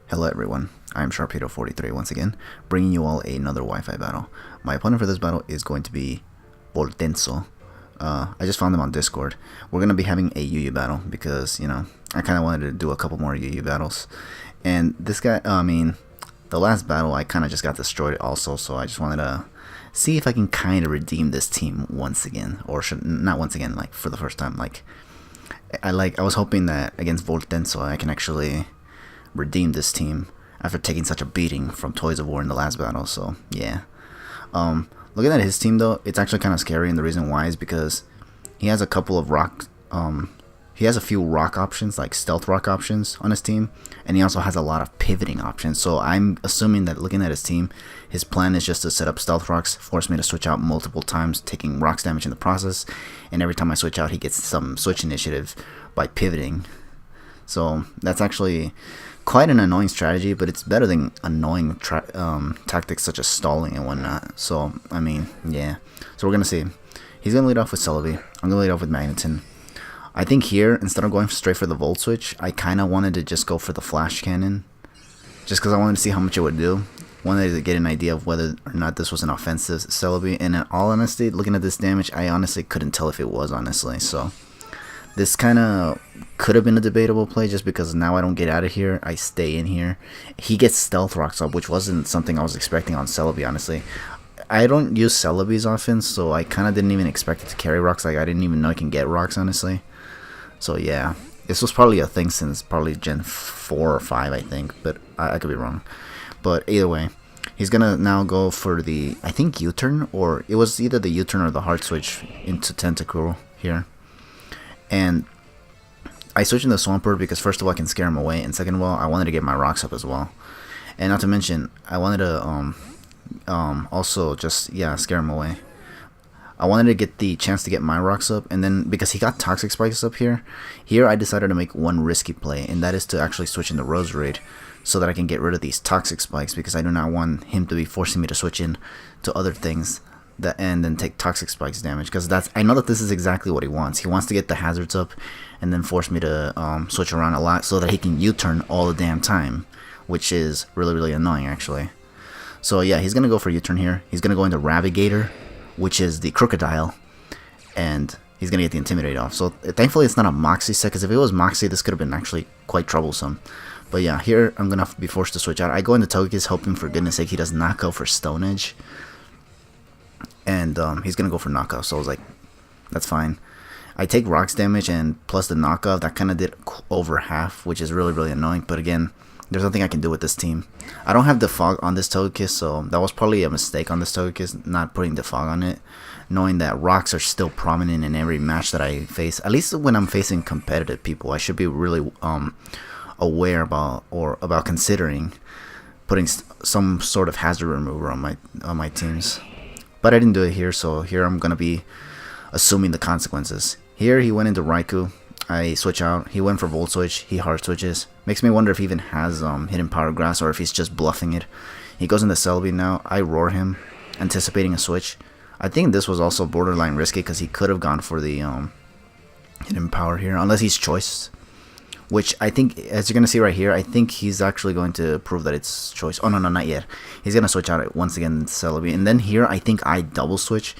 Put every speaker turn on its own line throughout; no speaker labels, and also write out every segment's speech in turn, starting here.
Hello everyone, I'm Sharpedo43 once again, bringing you all another Wi-Fi battle. My opponent for this battle is going to be Voltenso. I just found him on Discord. We're going to be having a UU battle because, I kind of wanted to do a couple more UU battles. And this guy, the last battle I kind of just got destroyed also, so I just wanted to see if I can kind of redeem this team once again. Or not once again, like for the first time. I was hoping that against Voltenso I can actually redeem this team after taking such a beating from Toys of War in the last battle. So yeah, looking at his team though, it's actually kind of scary, and the reason why is because he has a couple of he has a few rock options, like stealth rock options on his team, and he also has a lot of pivoting options. So I'm assuming that looking at his team, his plan is just to set up stealth rocks, force me to switch out multiple times, taking rocks damage in the process, and every time I switch out he gets some switch initiative by pivoting. So that's actually quite an annoying strategy, but it's better than annoying tactics such as stalling and whatnot. So, yeah. So we're going to see. He's going to lead off with Celebi. I'm going to lead off with Magneton. I think here, instead of going straight for the Volt Switch, I kind of wanted to just go for the Flash Cannon. Just because I wanted to see how much it would do. Wanted to get an idea of whether or not this was an offensive Celebi. And in all honesty, looking at this damage, I honestly couldn't tell if it was, honestly. So this kind of could have been a debatable play just because now I don't get out of here. I stay in here. He gets Stealth Rocks up, which wasn't something I was expecting on Celebi, honestly. I don't use Celebis often, so I kind of didn't even expect it to carry rocks. Like, I didn't even know it can get rocks, honestly. So, yeah. This was probably a thing since probably Gen 4 or 5, I think. But I could be wrong. But either way, he's going to now go for the, I think, U-turn. Or it was either the U-turn or the hard switch into Tentacruel here. And I switched into Swampert because first of all I can scare him away, and second of all I wanted to get my rocks up as well. And not to mention I wanted to also just scare him away. I wanted to get the chance to get my rocks up, and then because he got Toxic Spikes up here I decided to make one risky play, and that is to actually switch into Roserade so that I can get rid of these Toxic Spikes, because I do not want him to be forcing me to switch in to other things and then take Toxic Spikes damage, because I know that this is exactly what he wants. He wants to get the hazards up and then force me to switch around a lot so that he can U-turn all the damn time, which is really, really annoying actually. So yeah, he's gonna go for U-turn here. He's gonna go into Ravigator, which is the Crocodile, and he's gonna get the Intimidate off. So thankfully it's not a Moxie set, because if it was Moxie this could have been actually quite troublesome. But yeah, here I'm gonna be forced to switch out. I go into Togekiss hoping for goodness sake he does not go for Stone Edge. And he's going to go for knockoff, so I was like, that's fine. I take rocks damage, and plus the knockoff, that kind of did over half, which is really, really annoying. But again, there's nothing I can do with this team. I don't have Defog on this Togekiss, so that was probably a mistake on this Togekiss, not putting Defog on it, knowing that rocks are still prominent in every match that I face. At least when I'm facing competitive people, I should be really aware about considering putting some sort of hazard remover on my teams. But I didn't do it here, so here I'm going to be assuming the consequences. Here he went into Raikou. I switch out. He went for Volt Switch. He hard switches. Makes me wonder if he even has Hidden Power Grass or if he's just bluffing it. He goes into Celebi now. I roar him, anticipating a switch. I think this was also borderline risky because he could have gone for the Hidden Power here, unless he's choiced. Which I think, as you're going to see right here, I think he's actually going to prove that it's choice. Oh, no, not yet. He's going to switch out once again into Celebi. And then here, I think I double switch.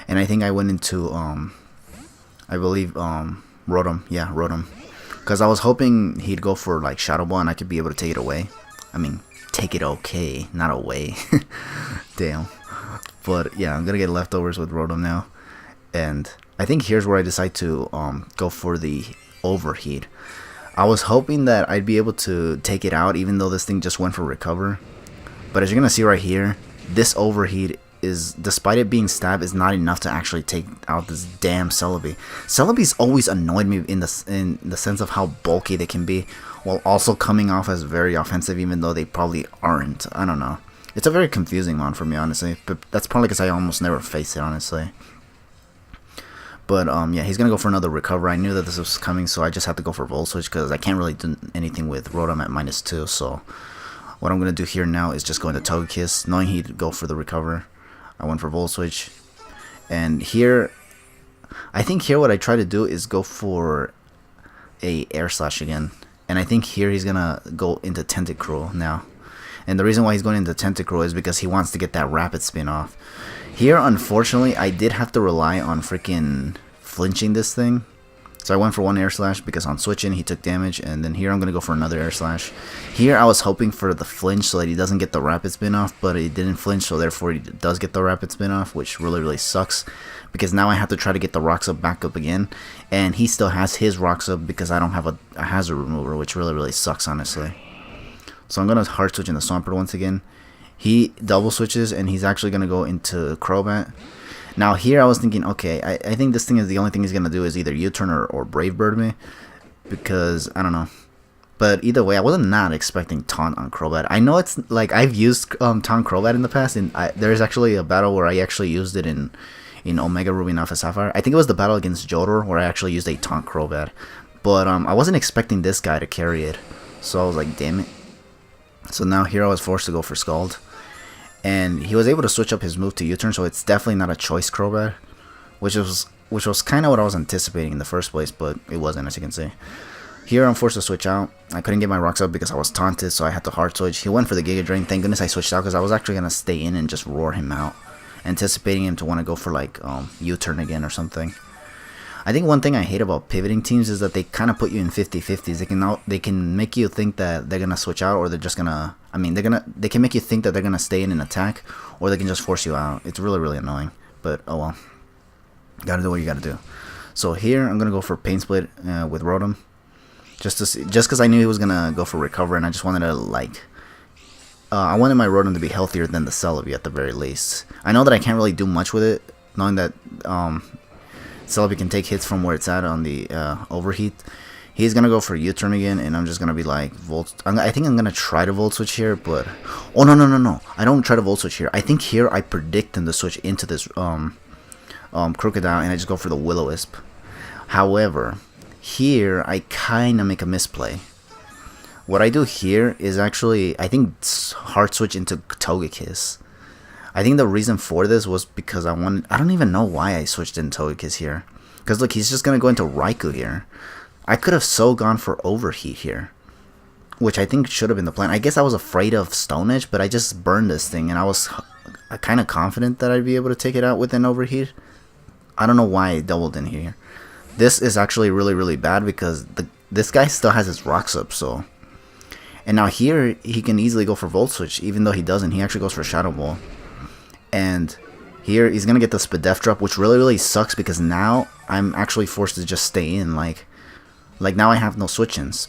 And I think I went into, I believe, Rotom. Yeah, Rotom. Because I was hoping he'd go for, like, Shadow Ball and I could be able to take it away. I mean, take it okay, not away. Damn. But, yeah, I'm going to get leftovers with Rotom now. And I think here's where I decide to go for the Overheat. I was hoping that I'd be able to take it out, even though this thing just went for recover. But as you're going to see right here, this Overheat is, despite it being stab, is not enough to actually take out this damn Celebi. Celebi's always annoyed me in the sense of how bulky they can be, while also coming off as very offensive, even though they probably aren't. I don't know. It's a very confusing one for me, honestly. But that's probably because I almost never face it, honestly. But, yeah, he's going to go for another recover. I knew that this was coming, so I just have to go for Volt Switch because I can't really do anything with Rotom at -2. So, what I'm going to do here now is just go into Togekiss, knowing he'd go for the recover. I went for Volt Switch. And here, I think here what I try to do is go for a Air Slash again. And I think here he's gonna go into Tentacruel now. And the reason why he's going into Tentacruel is because he wants to get that rapid spin off. Here, unfortunately, I did have to rely on freaking flinching this thing. So I went for one air slash because on switching he took damage, and then here I'm going to go for another air slash. Here I was hoping for the flinch so that he doesn't get the rapid spin off, but he didn't flinch, so therefore he does get the rapid spin off, which really sucks. Because now I have to try to get the rocks up back up again, and he still has his rocks up because I don't have a hazard remover, which really sucks, honestly. So I'm going to hard switch into Swampert once again. He double switches, and he's actually going to go into Crobat. Now here I was thinking, okay, I think this thing is the only thing he's going to do is either U-turn or Brave Bird me. Because, I don't know. But either way, I wasn't not expecting Taunt on Crobat. I know it's, like, I've used Taunt Crobat in the past, and there's actually a battle where I actually used it in Omega Ruby and Alpha Sapphire. I think it was the battle against Jodor where I actually used a Taunt Crobat. But I wasn't expecting this guy to carry it. So I was like, damn it. So now here I was forced to go for Scald. And he was able to switch up his move to U-turn, so it's definitely not a choice Crobat, which was kind of what I was anticipating in the first place, but it wasn't, as you can see. Here I'm forced to switch out. I couldn't get my rocks up because I was taunted, so I had to hard switch. He went for the Giga Drain. Thank goodness I switched out because I was actually going to stay in and just roar him out, anticipating him to want to go for like U-turn again or something. I think one thing I hate about pivoting teams is that they kind of put you in 50-50s. They can make you think that they're gonna switch out, or they're just gonna. I mean, they can make you think that they're gonna stay in and attack, or they can just force you out. It's really annoying. But oh well, gotta do what you gotta do. So here I'm gonna go for Pain Split with Rotom, just because I knew he was gonna go for Recover, and I just wanted to like. I wanted my Rotom to be healthier than the Celebi at the very least. I know that I can't really do much with it, knowing that Celebi can take hits from where it's at on the overheat. He's gonna go for U-turn again, and I'm just gonna be like I think I'm gonna try to Volt Switch here, but oh no! I don't try to Volt Switch here. I think here I predict him to switch into this Crocodile, and I just go for the Will-O-Wisp. However, here I kind of make a misplay. What I do here is actually I think hard switch into Togekiss. I think the reason for this was because I don't even know why I switched in Togekiss here. Because look, he's just going to go into Raikou here. I could have so gone for Overheat here, which I think should have been the plan. I guess I was afraid of Stone Edge, but I just burned this thing, and I was kind of confident that I'd be able to take it out with an Overheat. I don't know why I doubled in here. This is actually really bad because this guy still has his rocks up, so. And now here, he can easily go for Volt Switch, even though he doesn't. He actually goes for Shadow Ball. And here he's gonna get the Spadef drop, which really sucks because now I'm actually forced to just stay in. Like now I have no switch-ins.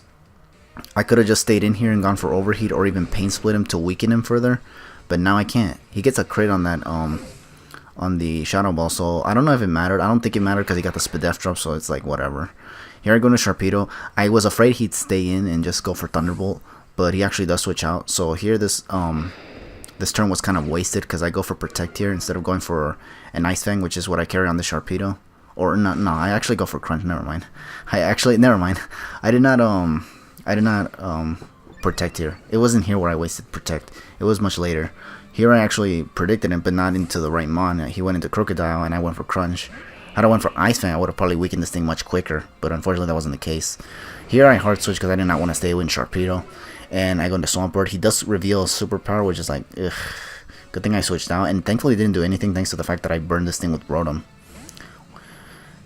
I could have just stayed in here and gone for Overheat or even Pain Split him to weaken him further, but now I can't. He gets a crit on that on the Shadow Ball, so I don't know if it mattered. I don't think it mattered because he got the Spadef drop, so it's like whatever. Here I go to Sharpedo. I was afraid he'd stay in and just go for Thunderbolt, but he actually does switch out. So here this turn was kind of wasted because I go for Protect here instead of going for an Ice Fang, which is what I carry on the Sharpedo. Or no, I actually go for Crunch. Never mind. Never mind. I did not Protect here. It wasn't here where I wasted Protect. It was much later. Here I actually predicted him, but not into the right mon. He went into Crocodile, and I went for Crunch. Had I went for Ice Fang, I would have probably weakened this thing much quicker, but unfortunately that wasn't the case. Here I hard switch because I did not want to stay with Sharpedo. And I go into Swampert. He does reveal a superpower, which is like, ugh. Good thing I switched out. And thankfully didn't do anything thanks to the fact that I burned this thing with Rotom.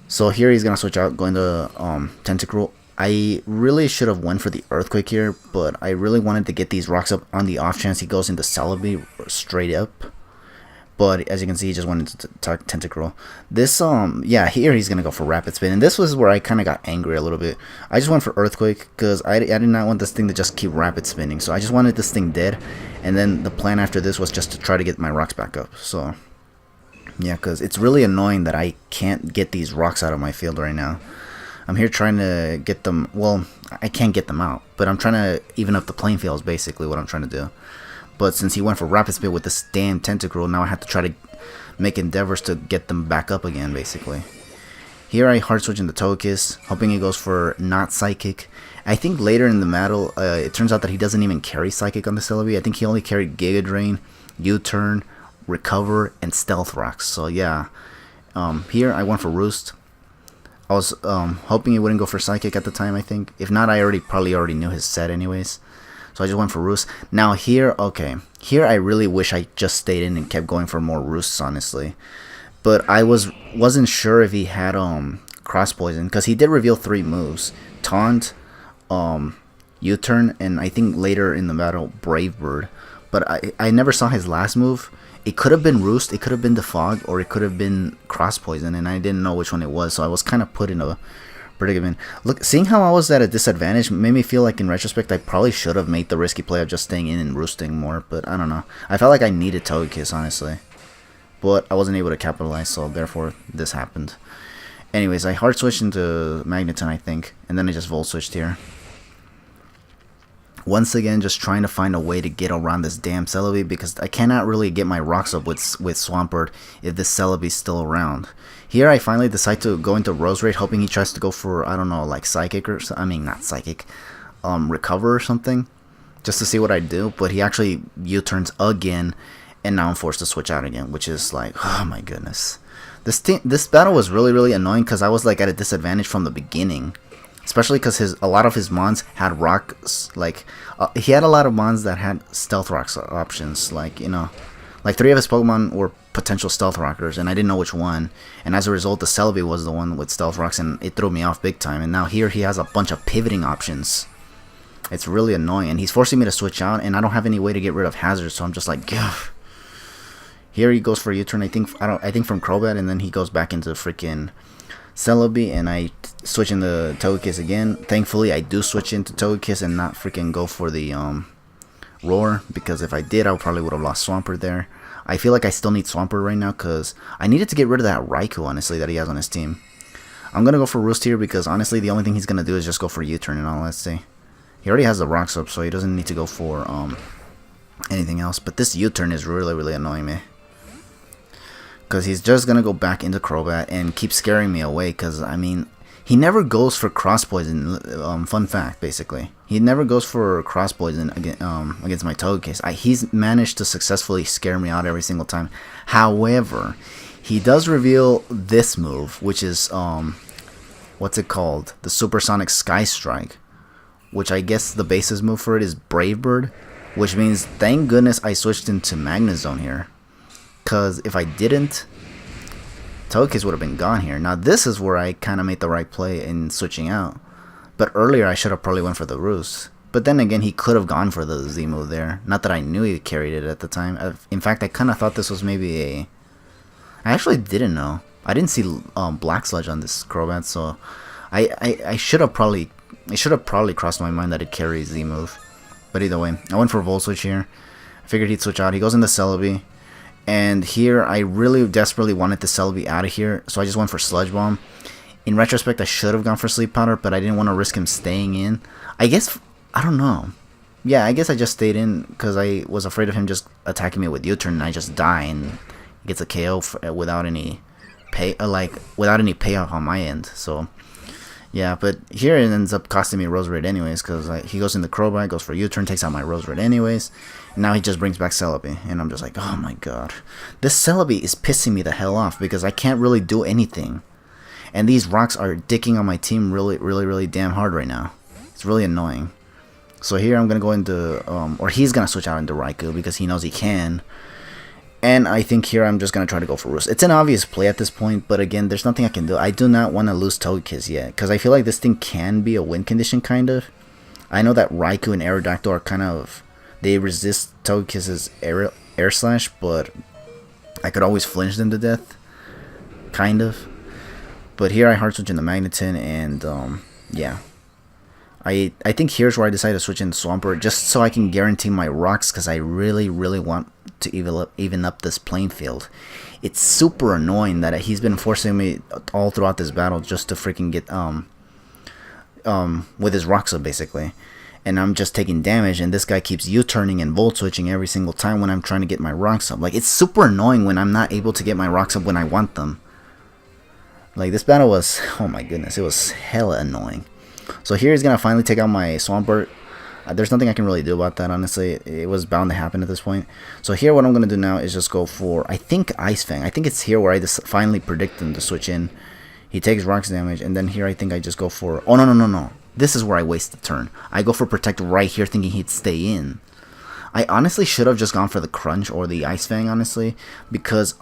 So here he's going to switch out, going to Tentacruel. I really should have went for the Earthquake here, but I really wanted to get these rocks up on the off chance he goes into Celebi straight up. But as you can see, he just went into Tentacruel. This, yeah, here he's going to go for Rapid Spin. And this was where I kind of got angry a little bit. I just went for Earthquake because I did not want this thing to just keep Rapid Spinning. So I just wanted this thing dead. And then the plan after this was just to try to get my rocks back up. So, yeah, because it's really annoying that I can't get these rocks out of my field right now. I'm here trying to get them, well, I can't get them out. But I'm trying to even up the playing field is basically what I'm trying to do. But since he went for Rapid Spin with this damn Tentacruel, now I have to try to make endeavors to get them back up again, basically. Here I hard switch into Togekiss, hoping he goes for not Psychic. I think later in the battle, it turns out that he doesn't even carry Psychic on the Celebi. I think he only carried Giga Drain, U-turn, Recover, and Stealth Rocks. So yeah, here I went for Roost. I was hoping he wouldn't go for Psychic at the time, I think. If not, I probably already knew his set anyways. So I just went for Roost. Now here, okay. Here I really wish I just stayed in and kept going for more Roosts, honestly. But I wasn't sure if he had Cross Poison, because he did reveal 3 moves. Taunt, U-Turn, and I think later in the battle, Brave Bird. But I never saw his last move. It could have been Roost, it could have been Defog, or it could have been Cross Poison, and I didn't know which one it was, so I was kind of put in a predicament. Look, seeing how I was at a disadvantage made me feel like in retrospect I probably should have made the risky play of just staying in and roosting more, but I don't know. I felt like I needed Togekiss, honestly. But I wasn't able to capitalize, so therefore this happened. Anyways, I hard switched into Magneton, I think, and then I just Volt switched here. Once again, just trying to find a way to get around this damn Celebi, because I cannot really get my rocks up with Swampert if this Celebi's still around. Here I finally decide to go into Roserade, hoping he tries to go for, I don't know, like Psychic or I mean not Psychic, Recover or something, just to see what I do. But he actually U-turns again, and now I'm forced to switch out again, which is like, oh my goodness. This battle was really annoying because I was like at a disadvantage from the beginning. Especially because a lot of his mons had rocks, like, he had a lot of mons that had stealth rocks options, like, you know, like 3 of his Pokemon were potential stealth rockers, and I didn't know which one, and as a result, the Celebi was the one with stealth rocks, and it threw me off big time, and now here he has a bunch of pivoting options. It's really annoying, and he's forcing me to switch out, and I don't have any way to get rid of hazards, so I'm just like, Gah. Here he goes for a U-turn, I think from Crobat, and then he goes back into freaking Celebi, and I switch into Togekiss again. Thankfully, I do switch into Togekiss and not freaking go for the Roar, because if I did, I probably would have lost Swampert there. I feel like I still need Swampert right now, because I needed to get rid of that Raikou, honestly, that he has on his team. I'm going to go for Roost here, because honestly, the only thing he's going to do is just go for U-turn in all honesty. He already has the Rocks up, so he doesn't need to go for anything else. But this U-turn is really annoying me, because he's just going to go back into Crobat and keep scaring me away, because, I mean, he never goes for Cross Poison, fun fact, basically. He never goes for Cross Poison against my Togekiss. He's managed to successfully scare me out every single time. However, he does reveal this move, which is, what's it called? The Supersonic Sky Strike, which I guess the basis move for it is Brave Bird, which means, thank goodness I switched into Magnezone here. Because if I didn't, Togekiss would have been gone here. Now this is where I kind of made the right play in switching out. But earlier I should have probably went for the Roost. But then again, he could have gone for the Z move there. Not that I knew he carried it at the time. In fact, I kind of thought this was maybe a... I actually didn't know. I didn't see Black Sludge on this Crobat, so I should have probably... It should have probably crossed my mind that it carries Z move. But either way, I went for Volt Switch here. I figured he'd switch out. He goes into Celebi. And here, I really desperately wanted the Celebi out of here, so I just went for Sludge Bomb. In retrospect, I should have gone for Sleep Powder, but I didn't want to risk him staying in. I guess, I don't know. Yeah, I guess I just stayed in because I was afraid of him just attacking me with U-turn, and I just die and gets a KO without any without any payoff on my end. So yeah, but here it ends up costing me Roserade anyways, because he goes in the Crobat, goes for U-turn, takes out my Roserade anyways. Now he just brings back Celebi, and I'm just like, oh my god. This Celebi is pissing me the hell off, because I can't really do anything. And these rocks are dicking on my team really damn hard right now. It's really annoying. So here I'm going to go into, or he's going to switch out into Raikou, because he knows he can. And I think here I'm just going to try to go for Roost. It's an obvious play at this point, but again, there's nothing I can do. I do not want to lose Togekiss yet, because I feel like this thing can be a win condition, kind of. I know that Raikou and Aerodactyl are kind of... They resist Togekiss's air slash, but I could always flinch them to death, kind of. But here I hard switch into Magneton, and yeah, I think here's where I decided to switch into Swampert, just so I can guarantee my rocks, because I really want to even up this playing field. It's super annoying that he's been forcing me all throughout this battle just to freaking get with his rocks up, basically. And I'm just taking damage, and this guy keeps U-turning and Volt Switching every single time when I'm trying to get my rocks up. Like, it's super annoying when I'm not able to get my rocks up when I want them. Like, this battle was, oh my goodness, it was hella annoying. So here he's going to finally take out my Swampert. There's nothing I can really do about that, honestly. It was bound to happen at this point. So here what I'm going to do now is just go for, I think, Ice Fang. I think it's here where I just finally predict him to switch in. He takes rocks damage, and then here I think I just go for... Oh, no. This is where I waste the turn. I go for Protect right here thinking he'd stay in. I honestly should have just gone for the Crunch or the Ice Fang, honestly, because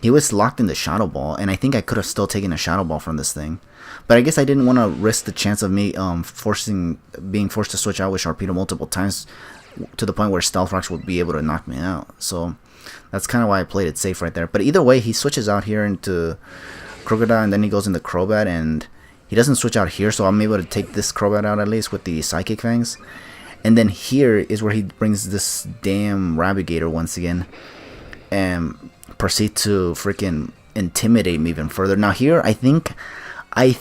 he was locked in the Shadow Ball, and I think I could have still taken a Shadow Ball from this thing. But I guess I didn't want to risk the chance of me being forced to switch out with Sharpedo multiple times to the point where Stealth Rocks would be able to knock me out. So that's kind of why I played it safe right there. But either way, he switches out here into Crocodile, and then he goes into Crobat, and he doesn't switch out here, so I'm able to take this Crobat out at least with the Psychic Fangs. And then here is where he brings this damn Rabigator once again and proceed to freaking intimidate me even further. Now here, I think I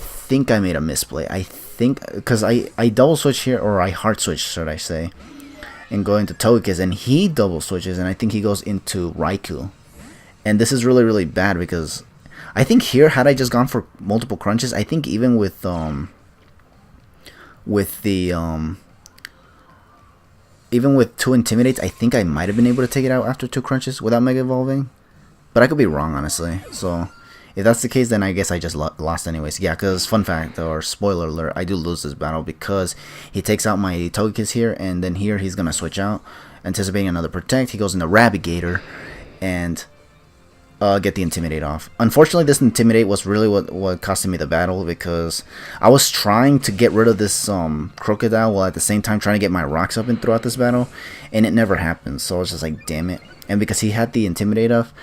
made a misplay. I think, because I double switch here, or I hard switch, should I say, and go into Togekiss, and he double switches, and I think he goes into Raikou. And this is really, really bad, because I think here, had I just gone for multiple crunches, I think even with even with 2 Intimidates, I think I might have been able to take it out after 2 crunches without Mega Evolving. But I could be wrong, honestly. So if that's the case, then I guess I just lost anyways. Yeah, because fun fact, or spoiler alert, I do lose this battle because he takes out my Togekiss here, and then here he's going to switch out, anticipating another Protect. He goes into Rabigator, and get the Intimidate off. Unfortunately, this Intimidate was really what costed me the battle, because I was trying to get rid of this Crocodile while at the same time trying to get my rocks up and throughout this battle, and it never happened. So I was just like, damn it. And because he had the Intimidate off,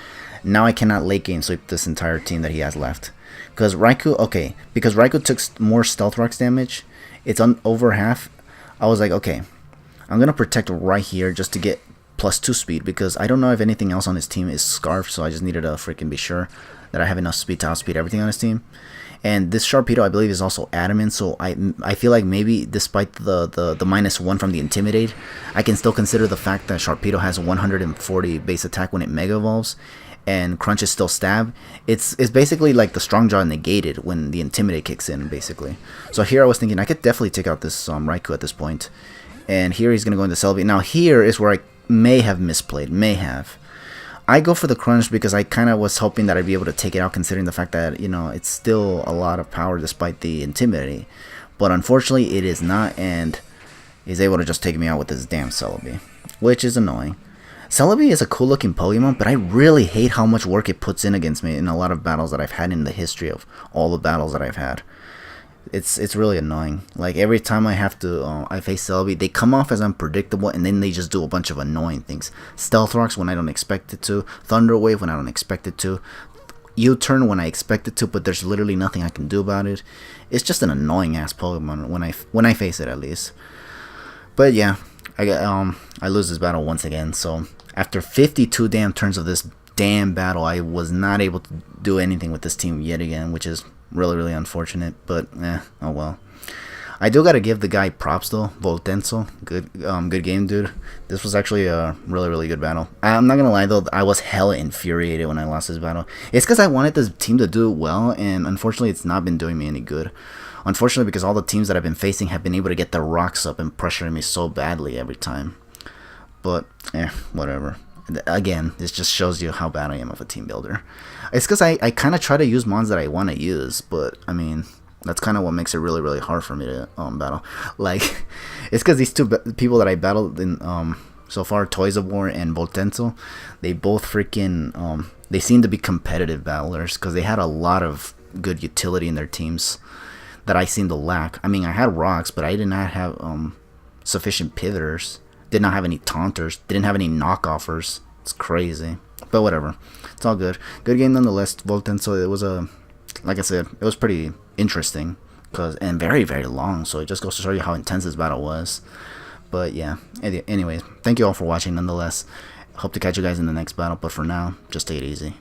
now I cannot late game sweep this entire team that he has left. Because Raikou, okay, because Raikou took more Stealth Rocks damage, it's on over half. I was like, okay, I'm gonna Protect right here just to get +2 speed, because I don't know if anything else on his team is Scarf, so I just needed to freaking be sure that I have enough speed to outspeed everything on his team. And this Sharpedo, I believe, is also Adamant, so I feel like maybe despite the -1 from the Intimidate, I can still consider the fact that Sharpedo has 140 base attack when it Mega Evolves, and Crunch is still Stab. It's basically like the Strong Jaw negated when the Intimidate kicks in, basically. So here I was thinking I could definitely take out this Raikou at this point. And here he's going to go into Celebi. Now here is where I may have misplayed, I go for the Crunch because I kind of was hoping that I'd be able to take it out, considering the fact that, you know, it's still a lot of power despite the Intimidate. But unfortunately it is not, and he's able to just take me out with this damn Celebi, which is annoying. Celebi is a cool looking Pokemon, but I really hate how much work it puts in against me in a lot of battles that I've had in the history of all the battles that I've had. It's really annoying. Like every time I have to I face Celebi, they come off as unpredictable, and then they just do a bunch of annoying things. Stealth Rocks when I don't expect it to, Thunder Wave when I don't expect it to, U-turn when I expect it to, but there's literally nothing I can do about it. It's just an annoying ass Pokemon when I face it, at least. But yeah, I lose this battle once again. So after 52 damn turns of this damn battle, I was not able to do anything with this team yet again, which is really, really unfortunate, but oh well. I do gotta give the guy props though, Voltenso. Good game, dude. This was actually a really, really good battle. I'm not gonna lie though, I was hella infuriated when I lost this battle. It's because I wanted this team to do well, and unfortunately it's not been doing me any good. Unfortunately, because all the teams that I've been facing have been able to get their rocks up and pressuring me so badly every time. But whatever. Again, this just shows you how bad I am of a team builder. It's because I kind of try to use mons that I want to use, but I mean, that's kind of what makes it really, really hard for me to battle. Like, it's because these two people that I battled in so far, Toys of War and Voltenso, they both freaking they seem to be competitive battlers because they had a lot of good utility in their teams that I seem to lack. I mean, I had rocks, but I did not have sufficient pivoters. Did not have any taunters, didn't have any knockoffers. It's crazy, but whatever, it's all good. Good game nonetheless, Voltenso. It was like I said, it was pretty interesting and very, very long. So it just goes to show you how intense this battle was. But yeah, anyways, thank you all for watching nonetheless. Hope to catch you guys in the next battle, but for now, just take it easy.